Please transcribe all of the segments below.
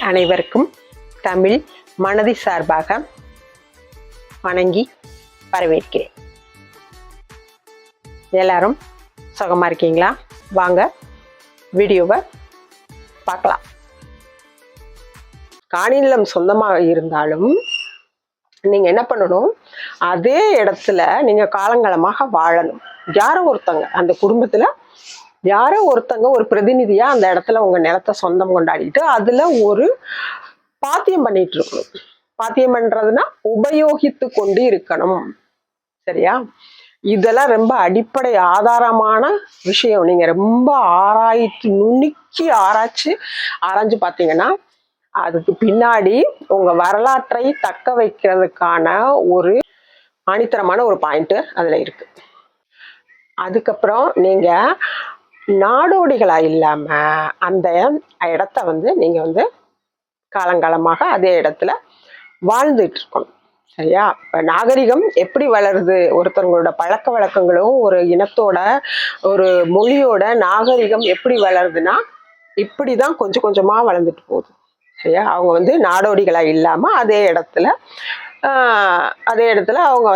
அனைவருக்கும் தமிழ் மனதி சார்பாக வணங்கி வரவேற்கிறேன். எல்லாரும் சுகமா இருக்கீங்களா? வாங்க வீடியோவை பார்க்கலாம். காணிநிலம் சொந்தமாக இருந்தாலும் நீங்க என்ன பண்ணணும், அதே இடத்துல நீங்க காலங்காலமாக வாழணும். யாரோ ஒருத்தங்க அந்த குடும்பத்துல யாரோ ஒருத்தங்க ஒரு பிரதிநிதியா அந்த இடத்துல உங்க நிலத்தை சொந்தம் கொண்டாடிட்டு அதுல ஒரு பாத்தியம் பண்ணிட்டு இருக்கணும். பாத்தியம் பண்றதுன்னா உபயோகித்து கொண்டு இருக்கணும். சரியா? இதெல்லாம் ரொம்ப அடிப்படை ஆதாரமான விஷயம். நீங்க ரொம்ப நுணுக்கி ஆராய்ஞ்சு பார்த்தீங்கன்னா அதுக்கு பின்னாடி உங்க வரலாற்றை தக்க வைக்கிறதுக்கான ஒரு ஆணித்தரமான ஒரு பாயிண்ட் அதுல இருக்கு. அதுக்கப்புறம் நீங்க நாடோடிகளா இல்லாம அந்த இடத்த நீங்க காலங்காலமாக அதே இடத்துல வாழ்ந்துட்டு இருக்கணும். சரியா? இப்ப நாகரிகம் எப்படி வளருது? ஒருத்தவங்களோட பழக்க வழக்கங்களும் ஒரு இனத்தோட ஒரு மொழியோட நாகரிகம் எப்படி வளருதுன்னா இப்படிதான் கொஞ்சம் கொஞ்சமா வளர்ந்துட்டு போகுது. சரியா? அவங்க நாடோடிகளா இல்லாம அதே இடத்துல அவங்க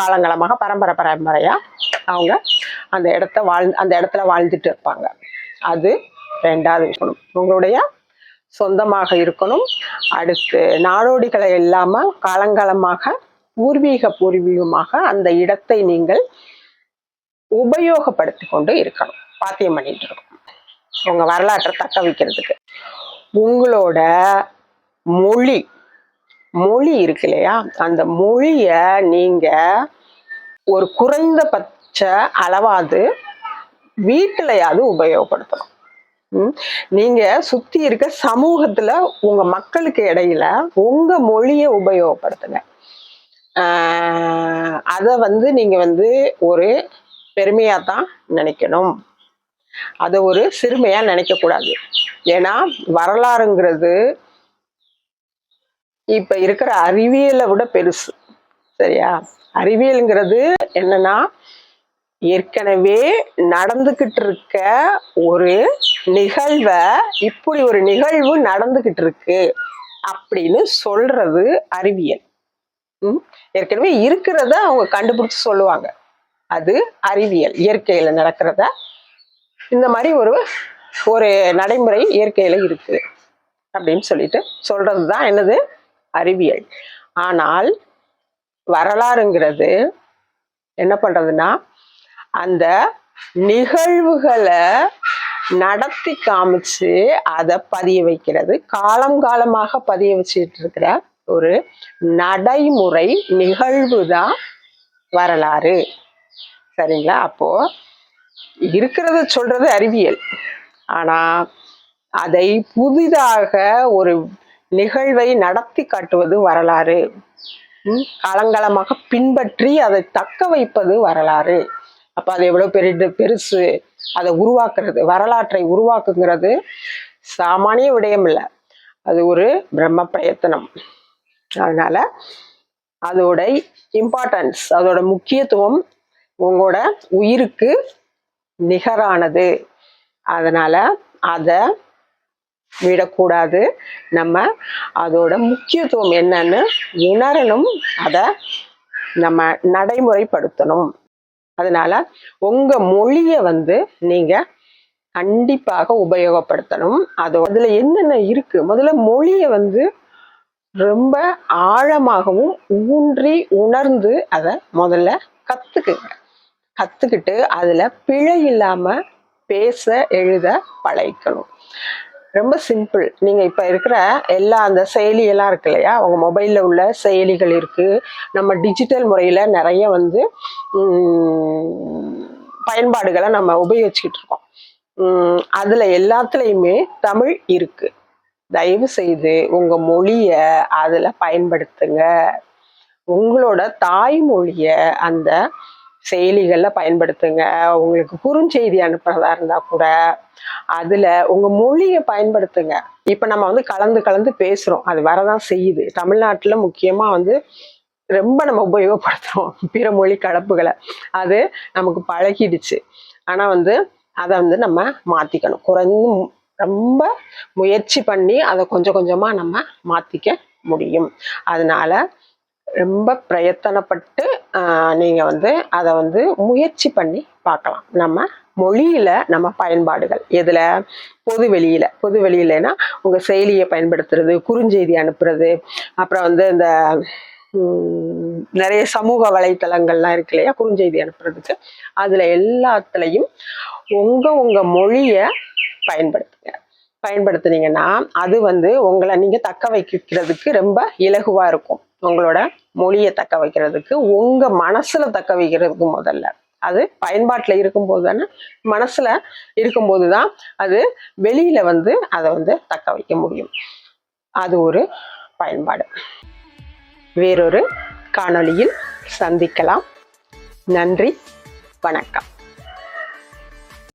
காலங்காலமாக பரம்பரையா அவங்க அந்த இடத்துல வாழ்ந்துட்டு இருப்பாங்க. அது ரெண்டாவது இருக்கணும், உங்களுடைய சொந்தமாக இருக்கணும். அடுத்து நாடோடிகளை இல்லாம காலங்காலமாக பூர்வீகமாக அந்த இடத்தை நீங்கள் உபயோகப்படுத்தி கொண்டு இருக்கணும். பாத்தியம் பண்ணிட்டு இருக்கணும் உங்க வரலாற்றை தக்க வைக்கிறதுக்கு. உங்களோட மொழி இருக்கு இல்லையா, அந்த மொழிய நீங்க ஒரு குறைந்தபட்ச அளவாவது வீட்டுலயாவது உபயோகப்படுத்தணும். நீங்க சுத்தி இருக்க சமூகத்துல உங்க மக்களுக்கு இடையில உங்க மொழிய உபயோகப்படுத்துங்க. அத நீங்க ஒரு பெருமையா தான் நினைக்கணும். அதை ஒரு சிறுமையா நினைக்க கூடாது. ஏன்னா வரலாறுங்கிறது இப்ப இருக்கிற அறிவியலை விட பெருசு. சரியா? அறிவியல்ங்கிறது என்னன்னா ஏற்கனவே நடந்துகிட்டு இருக்க ஒரு நிகழ்வை இப்படி ஒரு நிகழ்வு நடந்துகிட்டு இருக்கு அப்படின்னு சொல்றது அறிவியல். ஏற்கனவே இருக்கிறத அவங்க கண்டுபிடிச்சு சொல்லுவாங்க. அது அறிவியல். இயற்கையில நடக்கிறத இந்த மாதிரி ஒரு நடைமுறை இயற்கையில இருக்கு அப்படின்னு சொல்லிட்டு சொல்றதுதான் என்னது? அறிவியல். ஆனால் வரலாறுங்கிறது என்ன பண்றதுன்னா அந்த நிகழ்வுகளை நடத்தி காமிச்சு அதை பதிய வைக்கிறது. காலமாக பதிய வச்சுட்டு இருக்கிற ஒரு நடைமுறை நிகழ்வு தான் வரலாறு. சரிங்களா? அப்போ இருக்கிறத சொல்றது அறிவியல். ஆனா அதை புதிதாக ஒரு நிகழ்வை நடத்தி காட்டுவது வரலாறு. காலங்காலமாக பின்பற்றி அதை தக்க வைப்பது வரலாறு. அப்ப அது எவ்வளவு பெருசு. அதை உருவாக்குறது, வரலாற்றை உருவாக்குங்கிறது சாமானிய விடயம் இல்லை. அது ஒரு பிரம்ம பிரயத்தனம். அதனால அதோட இம்பார்ட்டன்ஸ், அதோட முக்கியத்துவம் உங்களோட உயிருக்கு நிகரானது. அதனால அதை விடக்கூடாது. நம்ம அதோட முக்கியத்துவம் என்னன்னு உணரணும். அதை நம்ம நடைமுறைப்படுத்தணும். அதனால உங்க மொழிய நீங்க கண்டிப்பாக உபயோகப்படுத்தணும். அதுல என்னென்ன இருக்கு? முதல்ல மொழிய ரொம்ப ஆழமாகவும் ஊன்றி உணர்ந்து அதை முதல்ல கத்துக்கிட்டு அதுல பிழை இல்லாம பேச எழுத பழகிக்கணும். ரொம்ப சிம்பிள். நீங்க இப்ப இருக்கிற எல்லா அந்த செயலியெல்லாம் இருக்கு இல்லையா, உங்க மொபைல்ல உள்ள செயலிகள் இருக்கு. நம்ம டிஜிட்டல் முறையில நிறைய பயன்பாடுகளை நம்ம உபயோகிச்சுக்கிட்டு இருக்கோம். அதுல எல்லாத்துலயுமே தமிழ் இருக்கு. தயவு செய்து உங்க மொழிய அதுல பயன்படுத்துங்க. உங்களோட தாய்மொழிய அந்த செயலிகள்ல பயன்படுத்துங்க. உங்களுக்கு குறுஞ்செய்தி அனுப்புறதா இருந்தா கூட அதுல உங்க மொழிய பயன்படுத்துங்க. இப்ப நம்ம கலந்து பேசுறோம், அது வரதான் செய்யுது. தமிழ்நாட்டுல முக்கியமா ரொம்ப நம்ம உபயோகப்படுத்துறோம் பிற மொழி கலப்புகளை. அது நமக்கு பழகிடுச்சு. ஆனா அதை நம்ம மாத்திக்கணும். ரொம்ப முயற்சி பண்ணி அதை கொஞ்சம் கொஞ்சமாக நம்ம மாற்றிக்க முடியும். அதனால ரொம்ப பிரயத்தனப்பட்டு நீங்கள் வந்து அதை வந்து முயற்சி பண்ணி பார்க்கலாம். நம்ம மொழியில நம்ம பயன்பாடுகள் எதில், பொது வெளியிலனா உங்கள் செயலியை பயன்படுத்துறது, குறுஞ்செய்தி அனுப்புறது, அப்புறம் வந்து இந்த நிறைய சமூக வலைத்தளங்கள்லாம் இருக்கு இல்லையா குறுஞ்செய்தி அனுப்புறதுக்கு, அதில் எல்லாத்துலேயும் உங்கள் மொழியை பயன்படுத்துனீங்கன்னா அது வந்து உங்களை நீங்கள் தக்க வைக்கிறதுக்கு ரொம்ப இலகுவாக இருக்கும். உங்களோட மொழியை தக்க வைக்கிறதுக்கு, உங்கள் மனசில் தக்க வைக்கிறதுக்கு முதல்ல அது பயன்பாட்டில் இருக்கும்போது தானே, மனசில் இருக்கும்போது தான் அது வெளியில் வந்து அதை வந்து தக்க வைக்க முடியும். அது ஒரு பயன்பாடு. வேறொரு காணொளியில் சந்திக்கலாம். நன்றி, வணக்கம்.